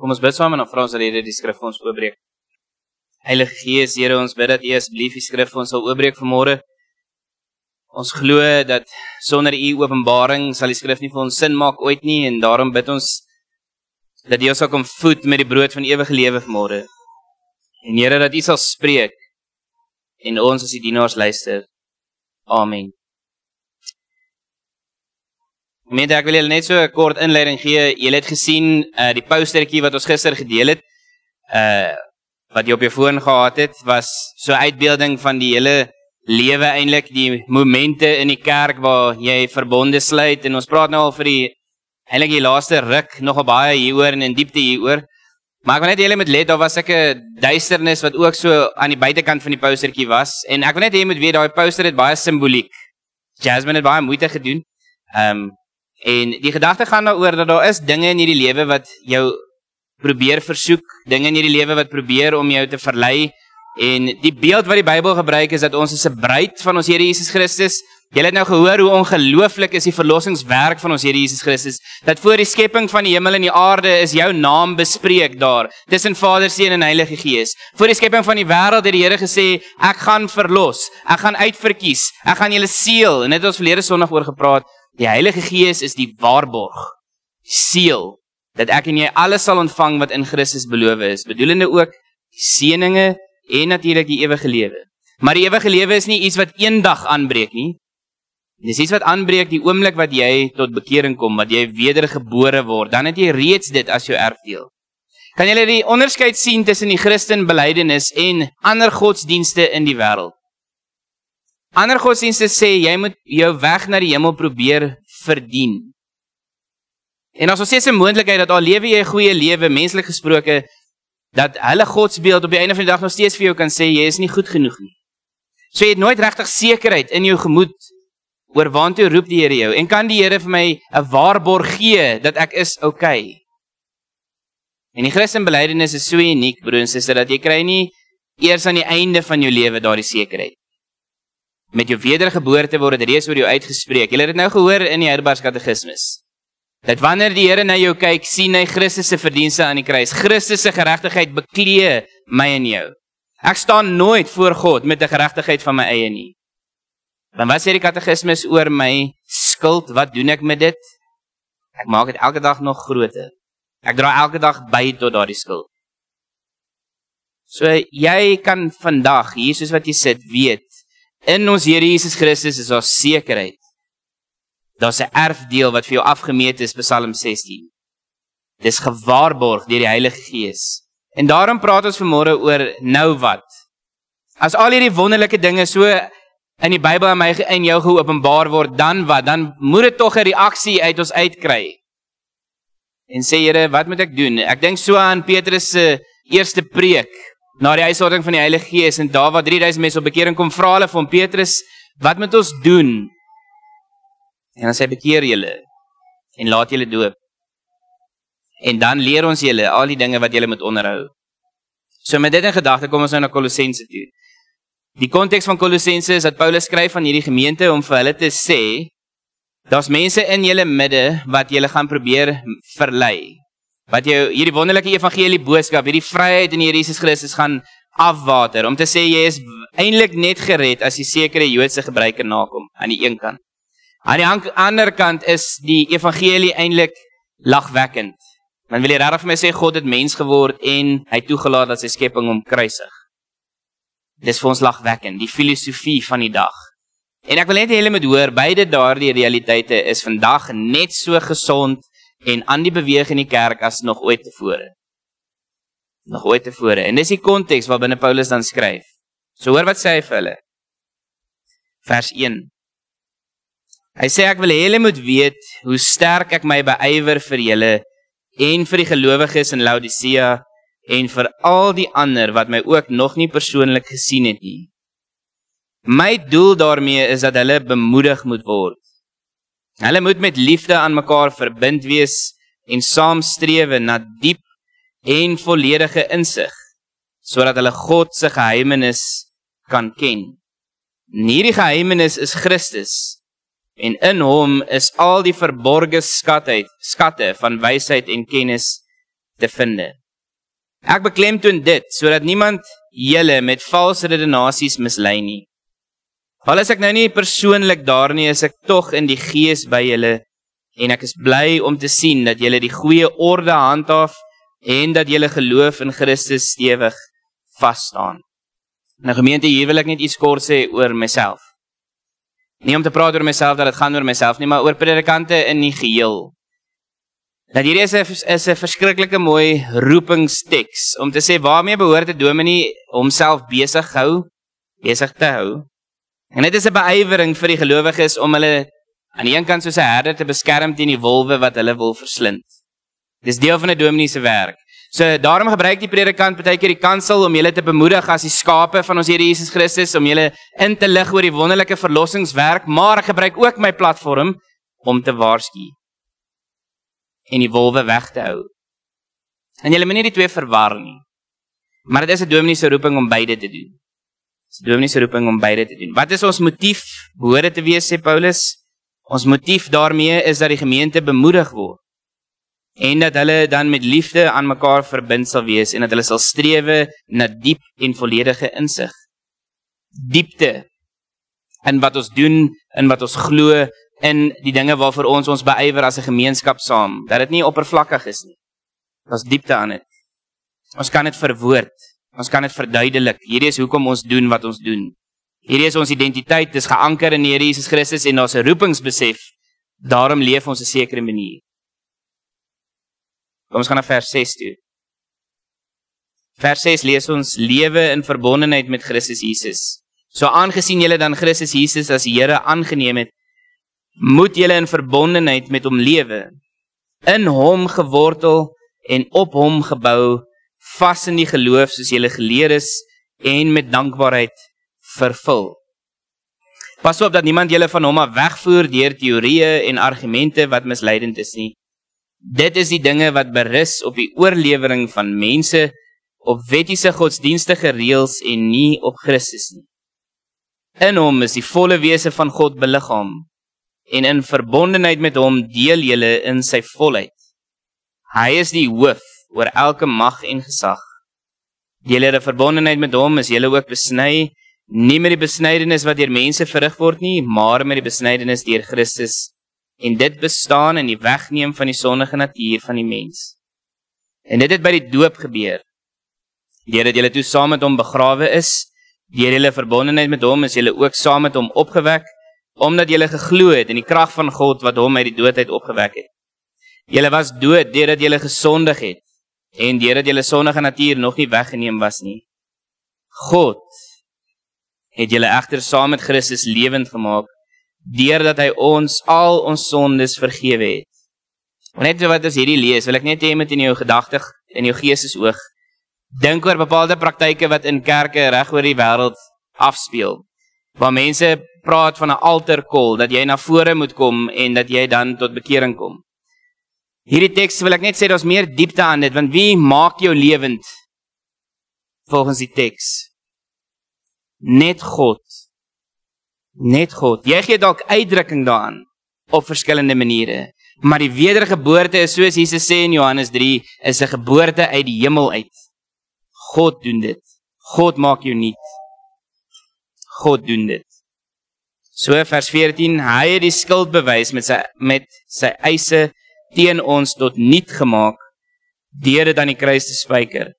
Kom ons bid saam en dan vra ons dat Here die skrif vir ons oopbreek. Heilige Gees, Here, ons bid dat U asseblief die skrif vir ons sal oopbreek vanmôre. Ons glo dat sonder U openbaring sal die skrif nie vir ons sin maak ooit nie, en daarom bid ons dat U ons sal kom voed met die brood van ewige lewe vanmôre. En Here, dat U sal spreek en ons as die dienaars luister. Amen. Gemeente, ek wil julle net so 'n kort inleiding gee. Julle het gesien die postertjie wat ons gister gedeel het, wat jy op jou foon gehad het, was so 'n uitbeelding van die hele lewe eintlik, die momente in die kerk waar jy verbonde sluit, en ons praat nou al vir eintlik die laaste ruk nogal baie hieroor en in diepte hieroor. Maar ek wil net julle moet let, daar was 'n duisternis wat ook so aan die buitekant van die postertjie was, en ek wil net hê jy moet weet, daai poster het baie simboliek. Jasmine het baie moeite gedoen. En die gedagte gaan daaroor dat daar is dinge in hierdie lewe wat jou probeer versoek, dinge in hierdie lewe wat probeer om jou te verlei, en die beeld wat die Bybel gebruik is dat ons is 'n bruid van ons Here Jesus Christus. Julle het nou gehoor hoe ongelooflik is die verlossingswerk van ons Here Jesus Christus, dat voor die skepping van die hemel en die aarde is jou naam bespreek daar, tussen Vader, Seun en Heilige Gees. Voor die skepping van die wêreld het die Here gesê, ek gaan verlos, ek gaan uitverkies, ek gaan julle seël, en dit het ons verlede Sondag oor gepraat. Die Heilige Gees is die waarborg, die seël, dat ek en jy alles sal ontvang wat in Christus beloof is, bedoelende ook die seëninge en natuurlik die ewige lewe. Maar die ewige lewe is nie iets wat eendag aanbreek nie. Dis iets wat aanbreek die oomblik wat jy tot bekering kom, wat jy wedergebore word, dan het jy reeds dit as jou erfdeel. Kan julle die onderskeid sien tussen die Christen belydenis en ander godsdienste in die wêreld? Ander godsdienste sê, jy moet jou weg na die hemel probeer verdien. En as ons steeds 'n moontlikheid dat al lewe jy 'n goeie lewe, menslik gesproke, dat hulle godsbeeld op die einde van die dag nog steeds vir jou kan sê, jy is nie goed genoeg nie. So jy het nooit regtig sekerheid in jou gemoed oor waantoe roep die Here jou, en kan die Here vir my 'n waarborg gee dat ek is okay. En die Christen belydenis is so uniek, broer en suster, dat jy kry nie eers aan die einde van jou lewe daardie sekerheid. Met jou wedergeboorte word dit reeds oor jou uitgespreek. Julle het dit nou gehoor in die Heidelberg Katekismes. Dat wanneer die Here na jou kyk, sien hy Christus se verdienste aan die kruis. Christus se geregtigheid beklee my en jou. Ek staan nooit voor God met 'n geregtigheid van my eie nie. Dan wat sê die Katekismes oor my skuld? Wat doen ek met dit? Ek maak dit elke dag nog groter. Ek dra elke dag by tot daardie skuld. So jy kan vandag, hier soos wat jy sit, weet, in ons Here Jesus Christus is daar sekerheid. Daar's 'n erfdeel wat vir jou afgemeet is, Psalm 16. Dis gewaarborg deur die Heilige Gees. En daarom praat ons vanmôre oor nou wat. As al hierdie wonderlike dinge so in die Bybel aan my en jou geopenbaar word, dan wat? Dan moet dit tog 'n reaksie uit ons uitkry. En sê, Here, wat moet ek doen? Ek dink so aan Petrus se eerste preek, na die uitsorting van die Heilige Gees, en daar waar 3000 mense op bekering kom, vra hulle van Petrus, wat moet ons doen? En dan sê, bekeer julle, en laat julle doop. En dan leer ons julle al die dinge wat julle moet onderhou. So met dit in gedagte, kom ons nou na Kolossense toe. Die konteks van Kolossense is dat Paulus skryf van hierdie gemeente om vir hulle te sê, daar's mense in julle midde wat julle gaan probeer verlei. Wat jou hierdie wonderlike evangelie boodskap, hierdie vryheid in die Here Jesus Christus gaan afwater, om te sê jy is eintlik net gered as jy sekere Joodse gebruike nakom, aan die een kant. Aan die ander kant is die evangelie eintlik lagwekkend. Man wil jy regtig vir my sê, God het mens geword en hy toegelaat dat sy skepping hom kruisig. Dis vir ons lagwekkend, die filosofie van die dag. En ek wil net hê julle moet hoor, beide daardie realiteite is vandag net so gesond en aan die beweeg in die kerk as nog ooit tevore. Nog ooit tevore. En dis die konteks waarbinne Paulus dan skryf. So hoor wat sê hy vir hulle. Vers 1. Hy sê, ek wil hê julle moet weet hoe sterk ek my beywer vir julle en vir die gelowiges in Laodicea en vir al die ander wat my ook nog nie persoonlik gesien het nie. My doel daarmee is dat hulle bemoedig moet word. Hulle moet met liefde aan mekaar verbind wees en saam strewe na diep en volledige insig, sodat hulle God se geheimenis kan ken. En hierdie geheimenis is Christus, en in hom is al die verborge skatte van wysheid en kennis te vind. Ek beklemtoon dit, sodat niemand julle met valse redenasies mislei nie. Al is ek nou nie persoonlik daar nie, is ek tog in die gees by julle, en ek is bly om te sien dat julle die goeie orde handhaaf, en dat julle geloof in Christus stewig vasstaan. Nou gemeente, hier wil ek net iets kort sê oor myself. Nie om te praat oor myself, dat het gaan oor myself nie, maar oor predikante in die geheel. Dat hier is 'n verskriklike mooi roepingsteks, om te sê waarmee behoort 'n dominee homself besig te hou. En dit is 'n beywer vir die gelowiges om hulle aan die een kant soos 'n herder te beskerm teen die wolwe wat hulle wil verslind. Dis deel van 'n dominee se werk. So daarom gebruik die predikant partykeer die kansel om julle te bemoedig as die skape van ons Here Jesus Christus, om julle in te lig oor die wonderlike verlossingswerk, maar ek gebruik ook my platform om te waarsku en die wolwe weg te hou. En julle moet nie die twee verwar nie. Maar dit is 'n dominee se roeping om beide te doen. Wat is ons motief? Behoort dit te wees, sê Paulus? Ons motief daarmee is dat die gemeente bemoedig word. En dat hulle dan met liefde aan mekaar verbind sal wees, en dat hulle sal strewe na diep en volledige insig. Diepte in wat ons doen, in wat ons glo, in die dinge waarvoor ons beywer as 'n gemeenskap saam. Dat dit nie oppervlakkig is nie. Daar's diepte aan dit. Ons kan dit verwoord. Ons kan dit verduidelik. Hierdie is hoekom ons doen wat ons doen. Hierdie is ons identiteit, dis geanker in die Here Jesus Christus en daar's 'n roepingsbesef. Daarom leef ons 'n sekere manier. Kom ons gaan na vers 6 toe. Vers 6 lees ons, lewe in verbondenheid met Christus Jesus. So aangesien julle dan Christus Jesus as die Here aangeneem het, moet julle in verbondenheid met hom lewe, in hom gewortel en op hom gebou, vas in die geloof soos julle geleer is, en met dankbaarheid vervul. Pas op dat niemand julle van hom af wegvoer deur teorieë en argumente wat misleidend is nie. Dit is die dinge wat berus op die oorlewering van mense, op wettiese godsdienstige reëls en nie op Christus nie. In hom is die volle wese van God beliggaam, en in verbondenheid met hom deel julle in sy volheid. Hy is die hoof oor elke mag en gesag. Deel julle verbondenheid met hom is julle ook besny, nie met die besnydenis wat deur mense verrig word nie, maar met die besnydenis deur Christus, en dit bestaan in die wegneem van die sondige natuur van die mens. En dit het by die doop gebeur, deurdat julle toe saam met hom begrawe is, deur julle verbondenheid met hom is julle ook saam met hom opgewek, omdat julle geglo het in die krag van God wat hom uit die dood uit opgewek het. Julle was dood deurdat julle gesondig het, en deurdat julle sondige natuur nog nie weggeneem was nie. God het julle egter saam met Christus lewend gemaak, deurdat hy ons al ons sondes vergewe het. Net wat as hierdie lees, wil ek net hê met in jou gedagtig, in jou geestesoog, dink oor bepaalde praktyke wat in kerke reg oor die wêreld afspeel, waar mense praat van 'n altar call, dat jy na vore moet kom en dat jy dan tot bekering kom. Hierdie teks wil ek net sê, daar's meer diepte aan dit, want wie maak jou lewend? Volgens die teks. Net God. Net God. Jy gee dalk uitdrukking daaraan, op verskillende maniere, maar die wedergeboorte is soos Jesus sê in Johannes 3, is 'n geboorte uit die hemel uit. God doen dit. God maak jou nuut. God doen dit. So vers 14, hy het die skuldbewys met sy eise teen ons tot nuut gemaak, deur dit aan die kruis te spyker.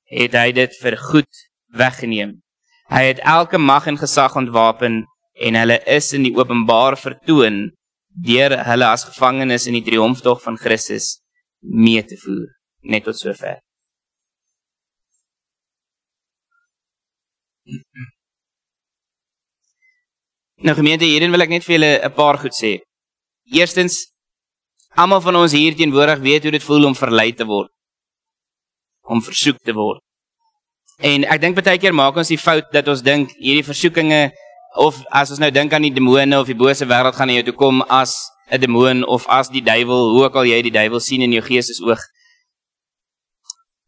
Het hy dit vir goed weggeneem. Hy het elke mag en gesag ontwapen, en hulle is in die openbaar vertoon, deur hulle as gevangenes in die triomftog van Christus mee te voer. Net tot sover. Nou gemeente, hierin wil ek net vir julle 'n paar goed sê. Eerstens, almal van ons hier teenwoordig weet hoe dit voel om verlei te word. Om versoek te word. En ek dink baie keer maak ons die fout dat ons dink hierdie versoekinge, of as ons nou dink aan die demone of die bose wêreld gaan na jou toe kom as 'n demoon of as die duiwel, hoe ook al jy die duiwel sien in jou geestesoog.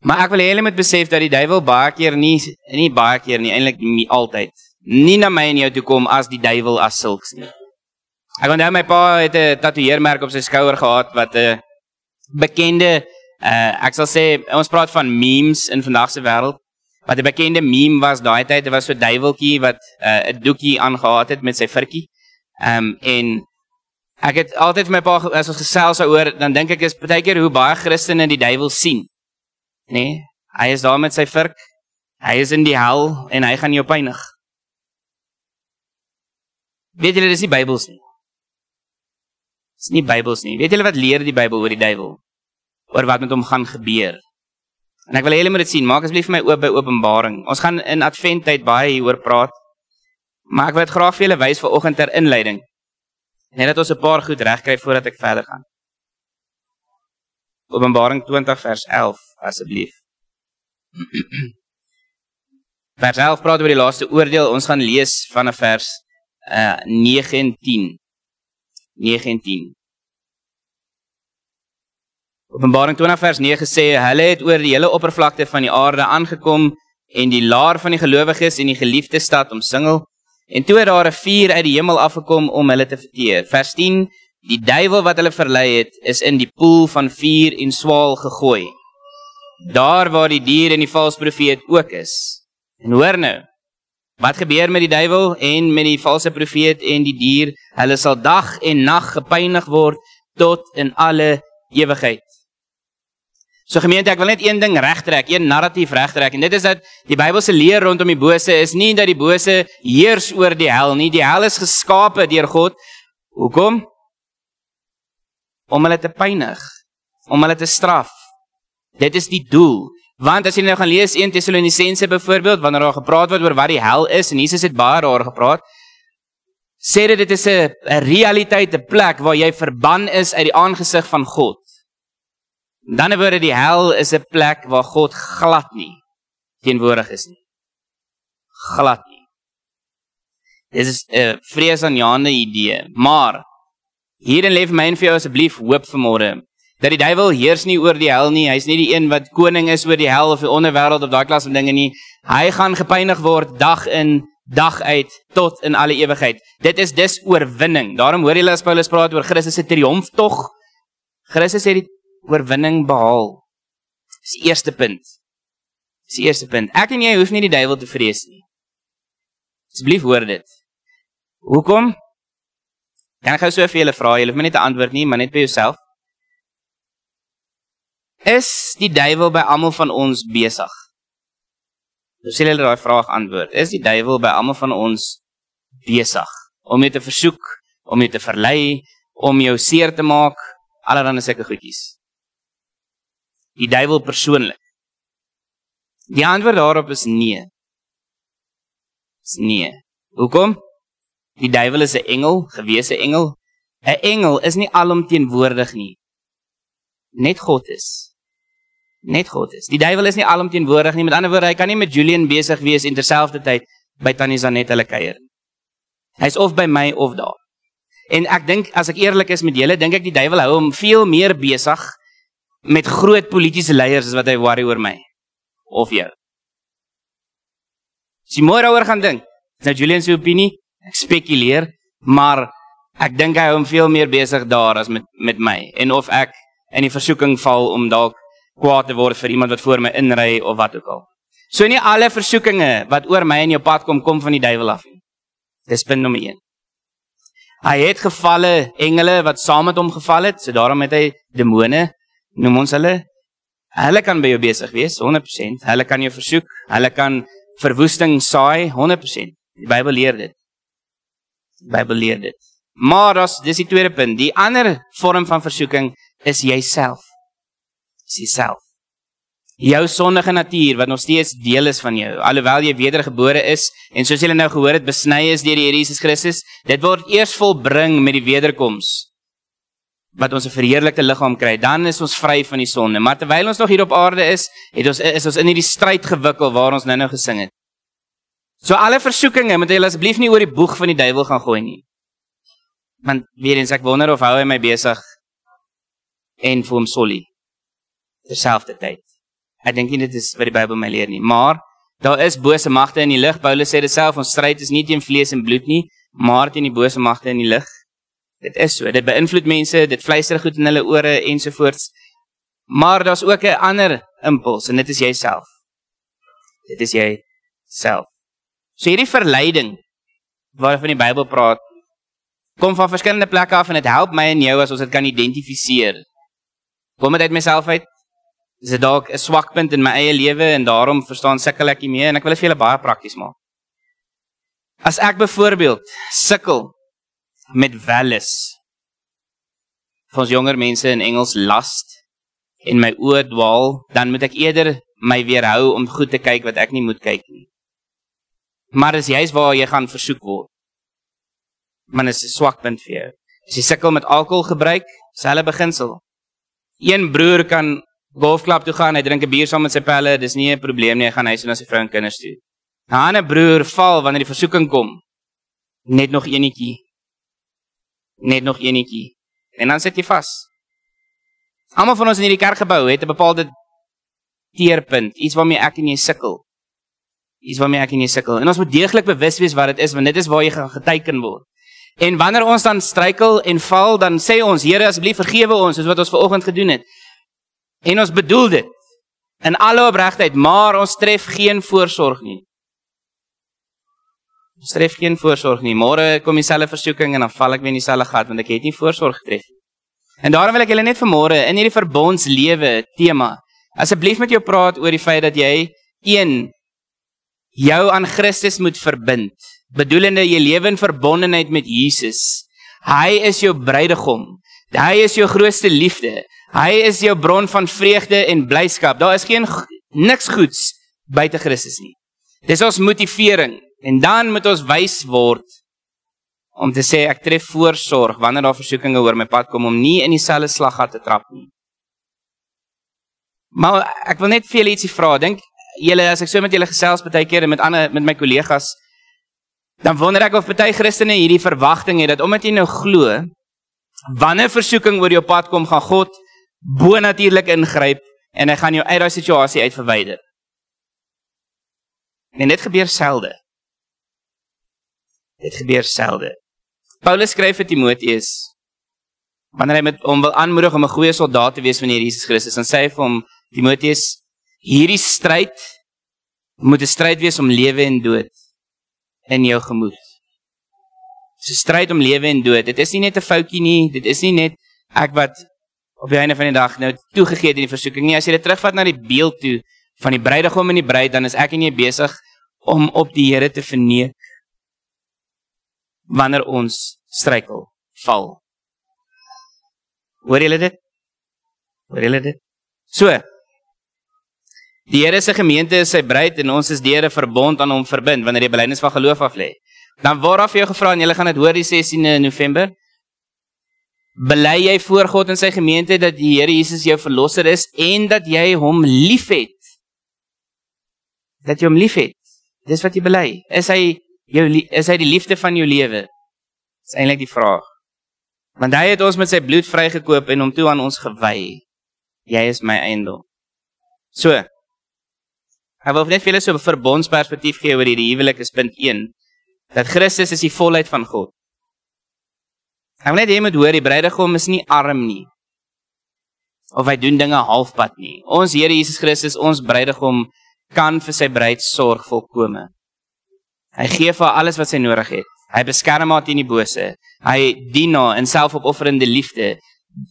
Maar ek wil hê julle moet besef dat die duiwel baie keer nie eintlik nie altyd, nie na my en jou toe kom as die duiwel as sulks nie. Ek onthou my pa het 'n tatoeëermerk op sy skouer gehad wat 'n bekende Ek sal sê, ons praat van memes in vandag se wêreld. Wat 'n bekende meme was daai tyd, dit was so 'n duiweltjie wat 'n doekie aangehad het met sy virkie. En ek het altyd vir my pa, as ons gesels daaroor, dan dink ek is baie keer hoe baie Christene die duiwel sien. Nee, hy is daar met sy virk, hy is in die hel en hy gaan jou pynig. Weet julle, dis nie Bybels nie. Dis nie Bybels nie. Weet julle wat leer die Bybel oor die duiwel? Oor wat met hom gaan gebeur. En ek wil julle moet dit sien, maak asseblief vir my oop by Openbaring. Ons gaan in Adventtyd baie hieroor praat, maar ek wil dit graag vir julle wys vanoggend ter inleiding. Net dat ons 'n paar goed regkry voordat ek verder gaan. Openbaring 20 vers 11, asseblief. Vers 11 praat oor die laaste oordeel. Ons gaan lees vanaf vers 9 en 10. 9 en 10. Openbaring 20 vers 9 sê, hulle het oor die hele oppervlakte van die aarde aangekom en die laar van die gelowiges en die geliefde stad omsingel. En toe het daar 'n vuur uit die hemel afgekom om hulle te verteer. Vers 10, die duiwel wat hulle verlei het, is in die poel van vuur en swaal gegooi. Daar waar die dier en die valse profeet ook is. En hoor nou, wat gebeur met die duiwel en met die valse profeet en die dier? Hulle sal dag en nag gepynig word tot in alle ewigheid. So gemeente, ek wil net een ding regtrek, een narratief regtrek, en dit is dat die Bybelse leer rondom die bose is nie dat die bose heers oor die hel nie. Die hel is geskape deur God. Hoekom? Om hulle te pynig, om hulle te straf. Dit is die doel. Want as jy nou gaan lees 1 Tessalonisense byvoorbeeld, wanneer daar gepraat word oor wat die hel is, en Jesus het baie daar gepraat, sê dit is 'n realiteit, 'n plek waar jy verban is uit die aangesig van God. Dan word die hel is 'n plek waar God glad nie teenwoordig is nie. Glad nie. Dit is 'n vreesaanjaende idee, maar hierin lê vir my en vir jou asseblief hoop vanmôre, dat die duiwel heers nie oor die hel nie, hy is nie die een wat koning is oor die hel of die onderwêreld of daai klas van dinge nie. Hy gaan gepynig word dag in, dag uit, tot in alle ewigheid. Dit is dis oorwinning. Daarom hoor julle as Paulus praat oor Christus se triomftog. Christus het die oorwinning behaal. Dis die eerste punt. Dis die eerste punt. Ek en jy hoef nie die duiwel te vrees nie. Asseblief hoor dit. Hoekom? Kan ek gou so vir julle vra, julle hoef my nie te antwoord nie, maar net by jouself. Is die duiwel by almal van ons besig? Dus sê julle daai vraag antwoord. Is die duiwel by almal van ons besig? Om jou te versoek, om jou te verlei, om jou seer te maak, allerhande sulke goedjies. Die duiwel persoonlik. Die antwoord daarop is nee. Is nee. Hoekom? Die duiwel is 'n engel, gewese engel. 'n Engel is nie alomteenwoordig nie. Net God is. Net God is. Die duiwel is nie alomteenwoordig nie. Met ander woorde, hy kan nie met Julian besig wees en terselfdertyd by Tannie Zanet hulle kuier. Hy's of by my of daar. En ek dink, as ek eerlik is met julle, dink ek die duiwel hou hom veel meer besig met groot politieke leiers as wat hy worry oor my. Of jou. As jy môre daaroor gaan dink, is nou Julian se opinie, ek spekuleer, maar ek dink hy hou hom veel meer besig daar as met my. En of ek in die versoeking val om dalk kwaad te word vir iemand wat voor my inry of wat ook al. So nie alle versoekinge wat oor my en jou pad kom van die duiwel af nie. Dis punt nommer 1. Hy het gevalle engele wat saam met hom geval het, so daarom het hy demone, noem ons hulle. Hulle kan by jou besig wees, 100%. Hulle kan jou versoek, hulle kan verwoesting saai, 100%. Die Bybel leer dit. Die Bybel leer dit. Maar dis die tweede punt. Die ander vorm van versoeking is jouself. Is jouself. Jou sondige natuur, wat nog steeds deel is van jou, alhoewel jy wedergebore is, en soos julle nou gehoor het, besny is deur die Here Jesus Christus, dit word eers volbring met die wederkoms, wat ons 'n verheerlikte liggaam kry, dan is ons vry van die sonde. Maar terwyl ons nog hier op aarde is ons in hierdie stryd gewikkel, waar ons nou gesing het. So alle versoekinge, moet julle asseblief nie oor die boeg van die duiwel gaan gooi nie. Want weer eens, ek wonder of hou hy my besig, en vir hom sollie, terselfdertyd. Ek dink nie dit is wat die Bybel my leer nie, maar daar is bose magte in die lig. Paulus sê dit self, ons stryd is nie teen vlees en bloed nie, maar teen die bose magte in die lig. Dit is so, dit beïnvloed mense, dit fluister goed in hulle ore ensovoorts. Maar daar's ook 'n ander impuls en dit is jouself. Dit is jouself. So hierdie verleiding waarvan die Bybel praat, kom van verskillende plekke af en dit help my en jou as ons dit kan identifiseer. Kom dit uit myself uit? Is dit dalk 'n swakpunt in my eie lewe en daarom verstaan sukkel ek nie meer en ek wil dit vir julle baie prakties maak. As ek byvoorbeeld sukkel met welis, vir ons jonger mense in Engels last, en my oë dwaal, dan moet ek eerder my weerhou om goed te kyk wat ek nie moet kyk nie. Maar dis juist waar jy gaan versoek word. Maar dit is 'n swakpunt vir jou. As jy sukkel met alkoholgebruik, selfe beginsel. Een broer kan golfklub toe gaan, hy drink 'n bier saam met sy pelle, dis nie 'n probleem nie, hy gaan huis toe na sy vrou en kinders toe. 'n ander broer val wanneer die versoeking kom. Net nog enetjie. En dan sit jy vas. Almal van ons in hierdie kerkgebou het 'n bepaalde teerpunt, iets waarmee ek en jy sukkel. En ons moet deeglik bewus wees wat dit is, want dit is waar jy gaan geteken word. En wanneer ons dan struikel en val, dan sê ons, Here, asseblief vergewe ons, soos wat ons vanoggend gedoen het. En ons bedoel dit, in alle opregtheid, maar ons tref geen voorsorg nie. Môre kom dieselfde versoeking en dan val ek weer in dieselfde gat, want ek het nie voorsorg getref. En daarom wil ek julle net vanmôre in hierdie verbondslewe tema, asseblief met jou praat oor die feit dat jy jou aan Christus moet verbind, bedoelende jy lewe in verbondenheid met Jesus. Hy is jou bruidegom, hy is jou grootste liefde, hy is jou bron van vreugde en blyskap. Daar is niks goeds buite Christus nie. Dis ons motivering, en dan moet ons wys word om te sê, ek tref voorsorg wanneer daar versoekinge oor my pad kom, om nie in dieselfde slaggat te trap nie. Maar ek wil net vir julle ietsie vra, dink julle, as ek so met julle gesels baie keer en met my kollegas, dan wonder ek of baie Christene hierdie verwagting het, dat omdat jy nou glo, wanneer versoeking oor jou pad kom, gaan God bonatuurlik ingryp, en hy gaan jou uit daai situasie uit verwyder. En dit gebeur selde. Paulus skryf vir Timoteus, wanneer hy met hom wil aanmoedig om 'n goeie soldaat te wees van Jesus Christus, dan sê hy vir hom, Timoteus, hierdie stryd moet 'n stryd wees om lewe en dood in jou gemoed. Dit is 'n stryd om lewe en dood. Dit is nie net 'n foutjie nie, dit is nie net ek wat op die einde van die dag nou toegegee het in die versoeking nie. As jy dit terugvat na die beeld toe van die bruidegom en die bruid, dan is ek en jy besig om op die Here te verneek wanneer ons struikel, val. Hoor julle dit? So, die Here se gemeente is sy bruid en ons is deur 'n verbond aan hom verbind wanneer jy belydenis van geloof af lê. Dan word daar vir jou gevra en julle gaan dit hoor die 16de November. Bely jy voor God en sy gemeente dat die Here Jesus jou verlosser is en dat jy hom liefhet? Dat jy hom liefhet. Dis wat jy bely. Is hy die liefde van jou lewe? Dis eintlik die vraag. Want hy het ons met sy bloed vrygekoop en hom toe aan ons gewy. Jy is my eiendom. So, ek wil net vir julle so 'n verbondsperspektief gee oor hierdie huwelik is punt 1, dat Christus is die volheid van God. Ek wil net jy moet hoor, die bruidegom is nie arm nie, of hy doen dinge halfpad nie. Ons Here Jesus Christus, ons bruidegom, kan vir sy bruid sorg volkome. Hy gee vir haar alles wat sy nodig het. Hy beskerm haar teen die bose. Hy dien haar in selfopofferende liefde,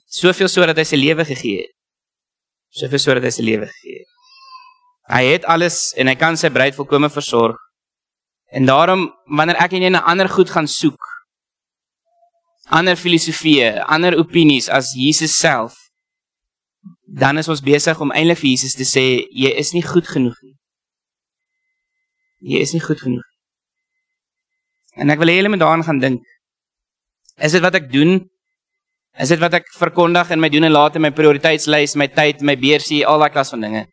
soveel sodat hy sy lewe gegee het. Hy het alles en hy kan sy bruid volkome versorg. En daarom, wanneer ek en jy na ander goed gaan soek, ander filosofieë, ander opinies as Jesus self, dan is ons besig om eintlik vir Jesus te sê, jy is nie goed genoeg nie. En ek wil hê julle moet daaraan gaan dink. Is dit wat ek doen? Is dit wat ek verkondig in my doen en late, my prioriteitslys, my tyd, my beursie, al daai klas van dinge?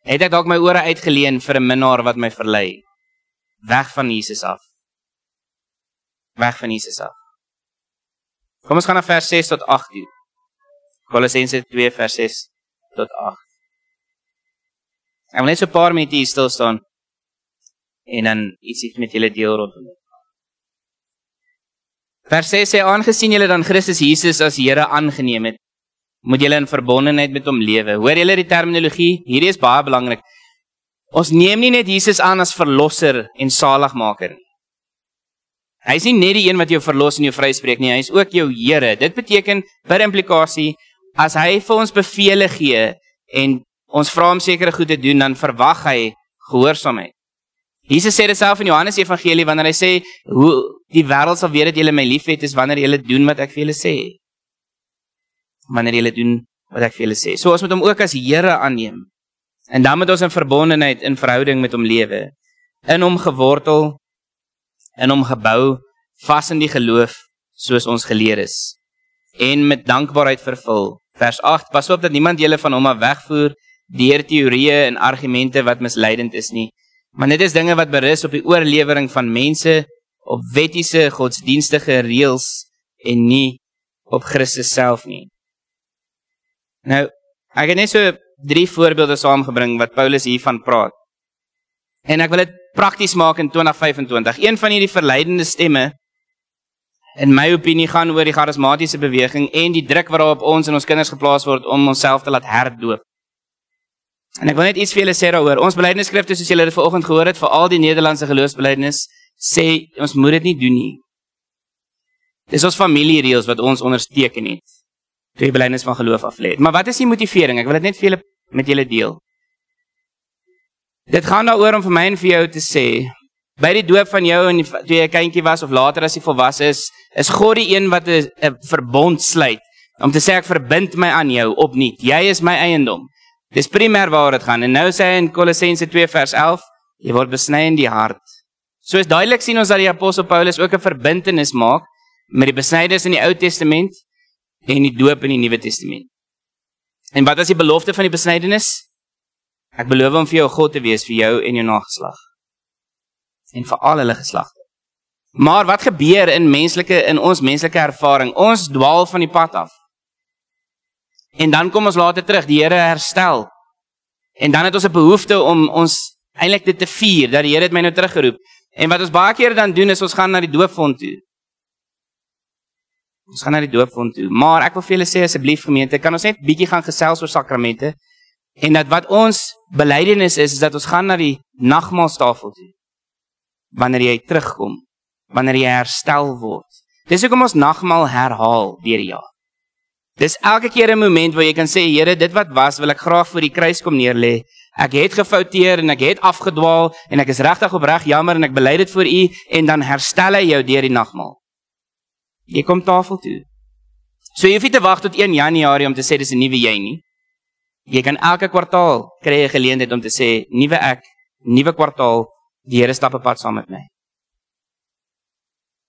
Het ek dalk my ore uitgeleen vir 'n minnaar wat my verlei? Weg van Jesus af. Kom ons gaan na vers 6 tot 8 toe. Kolossense 2 vers 6 tot 8. Ek wil net so 'n paar minute hier stil staan en dan ietsie met julle deel rondom dit. Vers 6 sê, aangesien julle dan Christus Jesus as Here aangeneem het, moet julle in verbondenheid met hom lewe. Hoor julle die terminologie? Hierdie is baie belangrik. Ons neem nie net Jesus aan as verlosser en saligmaker nie. Hy is nie net die een wat jou verlos en jou vryspreek nie, hy is ook jou Here. Dit beteken, per implikasie, as hy vir ons bevele gee, en ons vra om sekere goed te doen, dan verwag hy gehoorsaamheid. Jesus sê dit self in Johannes Evangelie, wanneer hy sê, hoe die wêreld sal weet dat julle my liefhet, is wanneer julle doen wat ek vir julle sê. Wanneer julle doen wat ek vir julle sê. So ons moet hom ook as Here aanneem. En dan moet ons in verbondenheid, in verhouding met hom lewe. In hom gewortel, in hom gebou, vas in die geloof, soos ons geleer is. En met dankbaarheid vervul. Vers 8, pas op dat niemand julle van hom af wegvoer, deur teorieë en argumente wat misleidend is nie. Maar dit is dinge wat berus op die oorlewering van mense, op wettiese, godsdienstige reëls, en nie op Christus self nie. Nou, ek het net so 3 voorbeelde saamgebring wat Paulus hiervan praat. En ek wil dit prakties maak in 2025. Een van hierdie verleidende stemme, in my opinie, gaan oor die charismatiese beweging en die druk waarop ons en ons kinders geplaas word om onsself te laat herdoop. En ek wil net iets vir julle sê daaroor. Ons belydenisskrifte, soos julle dit vanoggend gehoor het, vir al die Nederlandse geloofsbelydenis, sê ons moet dit nie doen nie. Dis ons familiereëls wat ons onderteken het, toe die belydenis van geloof aflê het. Maar wat is die motivering? Ek wil dit net vir julle met julle deel. Dit gaan daaroor om vir my en vir jou te sê, by die doop van jou en toe jy 'n kindjie was of later as jy volwasse is God die een wat 'n verbond sluit om te sê ek verbind my aan jou opnuut. Jy is my eiendom. Dis primêr waar dit gaan. En nou sê hy in Kolossense 2 vers 11, jy word besny in die hart. So is duidelik sien ons dat die apostel Paulus ook 'n verbintenis maak met die besnydenis in die Ou Testament en die doop in die Nuwe Testament. En wat is die belofte van die besnydenis? Ek beloof om vir jou God te wees, vir jou en jou nageslag. En vir al hulle geslagte. Maar wat gebeur in ons menslike ervaring? Ons dwaal van die pad af. En dan kom ons later terug, die Here herstel. En dan het ons 'n behoefte om ons eintlik dit te vier, dat die Here het my nou teruggeroep. En wat ons baie keer dan doen, is ons gaan na die doopvond toe. Ons gaan na die doopvond toe. Maar ek wil vir julle sê, asseblief gemeente, kan ons net bietjie gaan gesels oor sakramente, en dat wat ons belydenis is dat ons gaan na die nagmaalstafel toe. Wanneer jy terugkom, wanneer jy herstel word. Dis hoekom ons nagmaal herhaal deur die jaar. Dis elke keer 'n moment waar jy kan sê, Here, dit wat was, wil ek graag voor die kruis kom neerlê. Ek het gefouteer en ek het afgedwaal en ek is regtig opreg jammer en ek bely dit voor U, en dan herstel hy jou deur die nagmaal. Jy kom tafel toe. So jy hoef nie te wag tot 1 Januarie om te sê dis 'n nuwe jy nie. Jy kan elke kwartaal kry 'n geleentheid om te sê, nuwe ek, nuwe kwartaal, die Here stap 'n pad saam met my.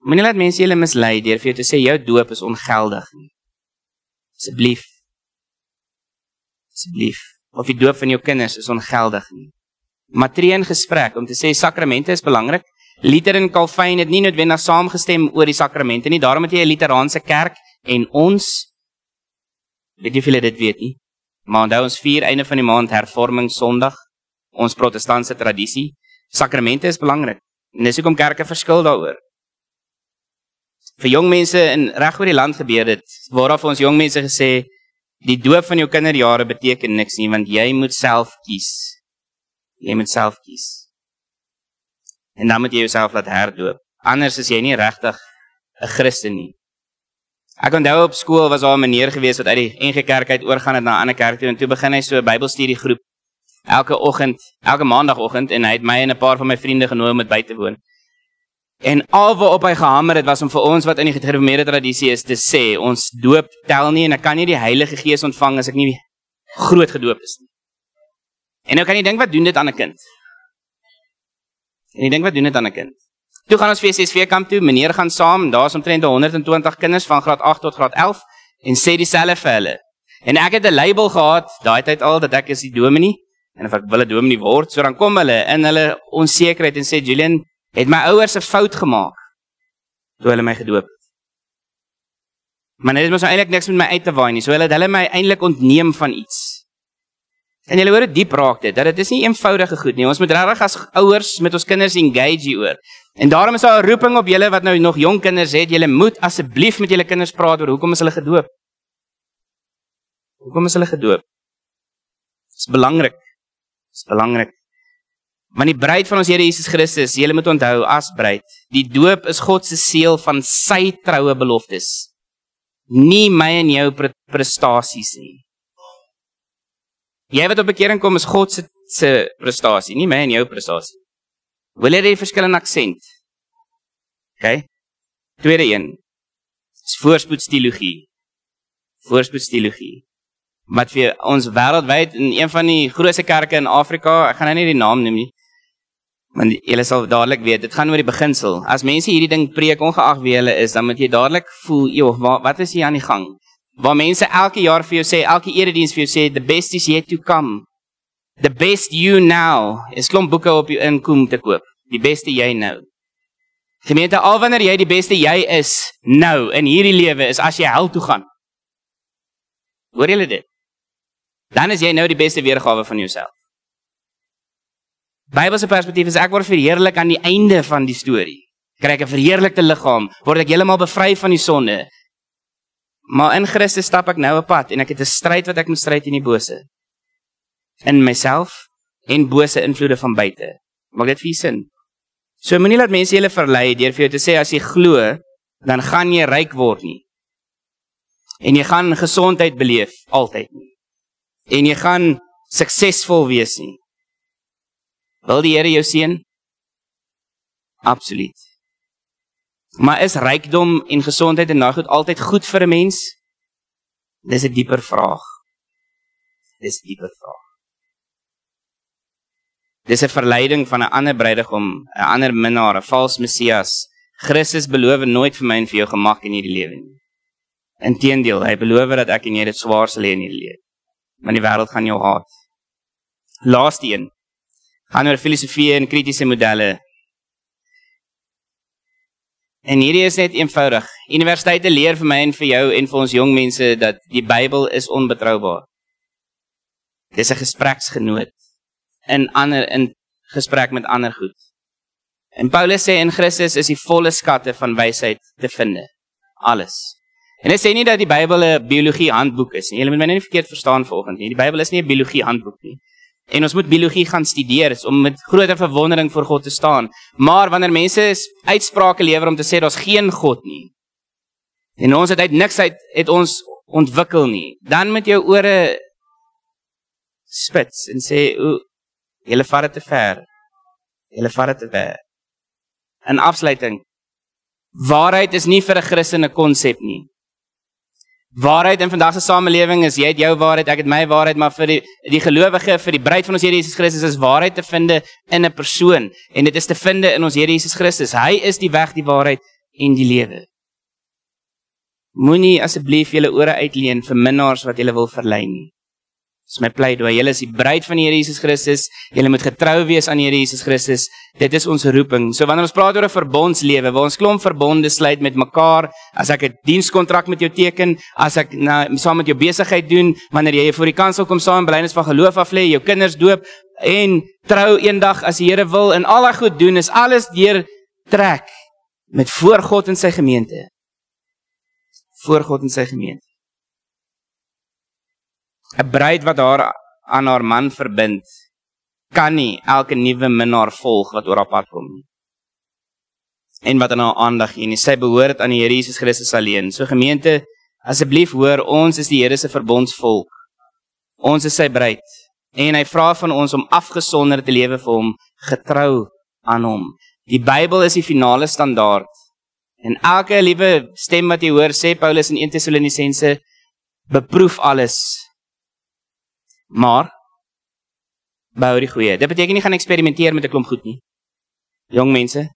Moenie laat mense julle mislei deur vir jou te sê jou doop is ongeldig nie. Asseblief. Asseblief. Of die doop van jou kinders is ongeldig nie. Maar tree in gesprek om te sê sakramente is belangrik. Luther en Calvin het nie noodwendig saamgestem oor die sakramente nie. Daarom het jy 'n Literaanse kerk en ons, weet jy of julle dit weet nie, maar onthou ons vier einde van die maand hervorming Sondag, ons protestantse tradisie. Sakramente is belangrik. En dis hoekom kerke verskil daaroor. Vir jong mense in reg oor die land gebeur dit, waaraf ons jong mense gesê, die doop van jou kinderjare beteken niks nie, want jy moet self kies. Jy moet self kies. En dan moet jy jouself laat herdoop. Anders is jy nie regtig 'n Christen nie. Ek onthou op skool was daar 'n meneer gewees wat uit die NG Kerk uit oorgaan het na 'n ander kerk toe, en toe begin hy so 'n Bybelstudiegroep elke maandagoggend, en hy het my en 'n paar van my vriende genooi om dit by te woon. En al waarop hy gehamer het was om vir ons wat in die gereformeerde tradisie is te sê, ons doop tel nie en ek kan nie die Heilige Gees ontvang as ek nie groot gedoop is nie. En nou kan jy dink, wat doen dit aan 'n kind? Toe gaan ons VSSV kamp toe, meneer gaan saam, daar is omtrent 120 kinders van graad 8 tot graad 11 en sê dieselfde vir hulle. En ek het 'n label gehad, daai tyd al, dat ek is die dominee, en of ek wil 'n dominee word, so dan kom hulle in hulle onsekerheid en sê, Julian, het my ouers 'n fout gemaak toe hulle my gedoop het. Maar dit was nou eintlik niks met my uit te waai nie, so hulle my eintlik ontneem van iets. En julle hoor hoe diep raak dit, dat dit is nie eenvoudige goed nie. Ons moet regtig as ouers met ons kinders engage hieroor. En daarom is daar 'n roeping op julle wat nou nog jong kinders het, julle moet asseblief met julle kinders praat oor hoekom is hulle gedoop. Hoekom is hulle gedoop? Dis belangrik. Dis belangrik. Want die bruid van ons Here Jesus Christus, julle moet onthou as bruid, die doop is God se seël van sy troue beloftes. Nie my en jou prestasies nie. Jy wat op bekering kom is God se prestasie, nie my en jou prestasie. Wil jy die verskillende aksent? OK? Tweede een is voorspoedsteologie. Voorspoedsteologie. Wat vir ons wêreldwyd in een van die grootste kerke in Afrika, ek gaan nou nie die naam noem nie, want julle sal dadelik weet, dit gaan oor die beginsel. As mense hierdie ding preek, ongeag wie hulle is, dan moet jy dadelik voel, joh, wat is hier aan die gang? Waar mense elke jaar vir jou sê, elke erediens vir jou sê, the best is yet to come. The best you now. Is klomp boeke op jou inkom te koop. Die beste jy nou. Gemeente, al wanneer jy die beste jy is, nou, in hierdie lewe, is as jy hel toe gaan. Hoor julle dit? Dan is jy nou die beste weergawe van jouself. Bybelse perspektief is ek word verheerlik aan die einde van die storie. Kry ek 'n verheerlikte liggaam, word ek heeltemal bevry van die sonde. Maar in Christus stap ek nou 'n pad en ek het 'n stryd wat ek moet stry teen die bose. In myself en bose invloede van buite. Maak dit vir sin? So moenie laat mense julle verlei deur vir jou te sê as jy glo, dan gaan jy ryk word nie. En jy gaan gesondheid beleef altyd nie. En jy gaan suksesvol wees nie. Wil die Here jou seën? Absoluut. Maar is rykdom en gesondheid en nou goed altyd goed vir 'n mens? Dis 'n dieper vraag. Dis 'n dieper vraag. Dis 'n verleiding van 'n ander bruidegom, 'n ander minnaar, 'n vals Messias. Christus beloof nooit vir my en vir jou gemak in hierdie lewe nie. Inteendeel, hy beloof dat ek en jy dit swaar sal hê in hierdie lewe. Want die wêreld gaan jou haat. Laaste een. Gaan oor filosofie en kritiese modelle. En hierdie is net eenvoudig. Universiteite leer vir my en vir jou en vir ons jong mense dat die Bybel is onbetroubaar. Dis 'n gespreksgenoot in gesprek met ander goed. En Paulus sê in Christus is die volle skatte van wysheid te vind. Alles. En hy sê nie dat die Bybel 'n biologie handboek is nie. Julle moet my nie verkeerd verstaan vanoggend nie. Die Bybel is nie 'n biologie handboek nie. En ons moet biologie gaan studeer om met groter verwondering voor God te staan. Maar wanneer mense uitsprake lewer om te sê daar's geen God nie, en ons het uit niks uit het ons ontwikkel nie, dan moet jou ore spits en sê, julle vat dit te ver. Julle vat dit te ver. In afsluiting, waarheid is nie vir 'n Christen 'n konsep nie. Waarheid in vandag se samelewing is, jy het jou waarheid, ek het my waarheid, maar vir die gelowige, vir die bruid van ons Here Jesus Christus is waarheid te vind in 'n persoon, en dit is te vind in ons Here Jesus Christus. Hy is die weg, die waarheid en die lewe. Moenie asseblief julle ore uitleen vir minnaars wat julle wil verlei nie. Dis my pleidooi. Julle is die bruid van die Here Jesus Christus. Julle moet getrou wees aan die Here Jesus Christus. Dit is ons roeping. So wanneer ons praat oor 'n verbondslewe, waar ons klomp verbonde sluit met mekaar, as ek 'n dienskontrak met jou teken, as ek saam met jou besigheid doen, wanneer jy voor die kansel kom saam belydenis van geloof aflê, jou kinders doop en trou eendag as die Here wil en al daai goed doen, is alles deur trek met voor God en sy gemeente. Voor God en sy gemeente. 'n bruid wat haar aan haar man verbind, kan nie elke nuwe minnaar volg wat oor haar pad kom nie. En wat aan haar aandag gee nie. Sy behoort aan die Here Jesus Christus alleen. So gemeente, asseblief hoor, ons is die Here se verbondsvolk. Ons is sy bruid. En hy vra van ons om afgesonder te lewe vir hom, getrou aan hom. Die Bybel is die finale standaard. En elke liewe stem wat jy hoor, sê Paulus in 1 Tessalonisense, beproef alles. Maar, bou die goeie. Dit beteken nie gaan eksperimenteer met 'n klomp goed nie. Jong mense,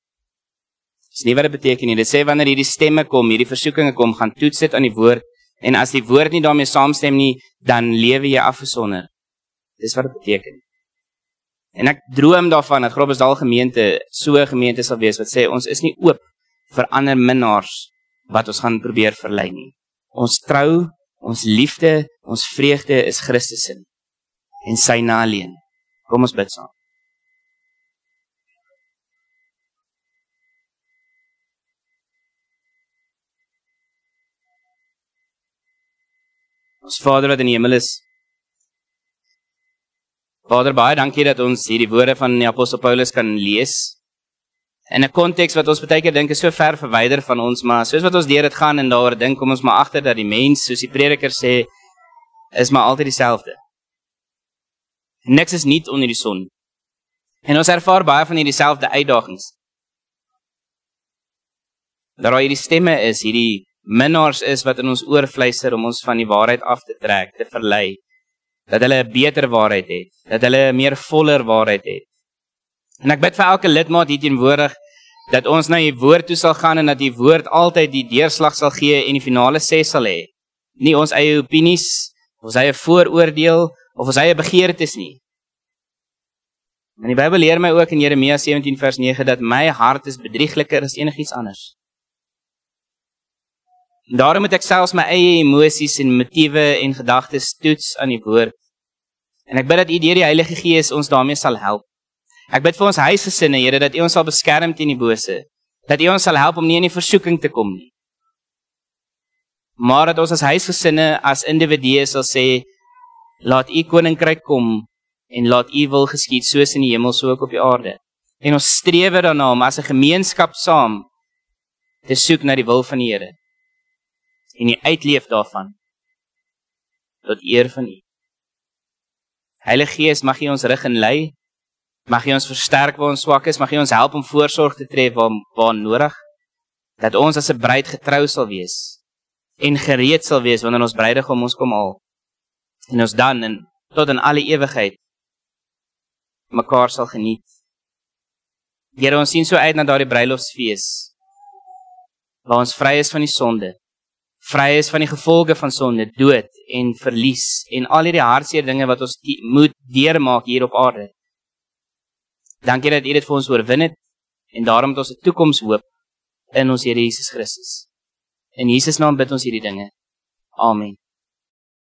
dis nie wat dit beteken nie. Dit sê wanneer hierdie stemme kom, hierdie versoekinge kom, gaan toets dit aan die woord. En as die woord nie daarmee saamstem nie, dan lewe jy afgesonder. Dis wat dit beteken. En ek droom daarvan dat Groblersdal gemeente so 'n gemeente sal wees wat sê ons is nie oop vir ander minnaars wat ons gaan probeer verlei nie. Ons trou, ons liefde, ons vreugde is Christus in. En sy na alleen. Kom ons bid saam. Ons Vader wat in die hemel is. Vader, baie dankie dat ons hierdie woorde van die apostel Paulus kan lees. In 'n konteks wat ons baie keer dink is so ver verwyder van ons, maar soos wat ons deur dit gaan en daaroor dink, kom ons maar agter dat die mens, soos die prediker sê, is maar altyd dieselfde. Niks is nuut onder die son. En ons ervaar baie van hierdie selfde uitdagings. Dat daar hierdie stemme is, hierdie minnaars is wat in ons oorfluister om ons van die waarheid af te trek, te verlei. Dat hulle 'n beter waarheid het, dat hulle 'n meer voller waarheid het. En ek bid vir elke lidmaat hier teenwoordig, dat ons na die woord toe sal gaan en dat die woord altyd die deurslag sal gee en die finale sê sal hê. Nie ons eie opinies, of ons eie vooroordeel, of ons eie begeertes nie. En die Bybel leer my ook in Jeremia 17 vers 9, dat my hart is bedriegliker as enigiets anders. En daarom moet ek selfs my eie emosies en motiewe en gedagtes toets aan die woord. En ek bid dat U deur die Heilige Gees ons daarmee sal help. Ek bid vir ons huisgesinne, Here, dat U ons sal beskerm teen die bose. Dat U ons sal help om nie in die versoeking te kom nie. Maar dat ons as huisgesinne, as individue sal sê, laat U koninkryk kom en laat U wil geskied soos in die hemel, so ook op die aarde. En ons streef daarna om as 'n gemeenskap saam te soek na die wil van die Here. En die uitleef daarvan tot eer van U. Heilige Gees, mag U ons rig en lei, mag U ons versterk waar ons swak is, mag U ons help om voorsorg te tref waar nodig, dat ons as 'n bruid getrou sal wees, en gereed sal wees wanneer ons bruidegom ons kom haal, en ons dan tot in alle ewigheid mekaar sal geniet. Here, ons sien so uit na daardie bruilofsfees, waar ons vry is van die sonde, vry is van die gevolge van sonde, dood en verlies, en al hierdie hartseer dinge wat ons moet deurmaak hier op aarde. Dankie dat U dit vir ons oorwin het, en daarom het ons 'n toekoms hoop in ons Here Jesus Christus. In Jesus naam bid ons hierdie dinge. Amen.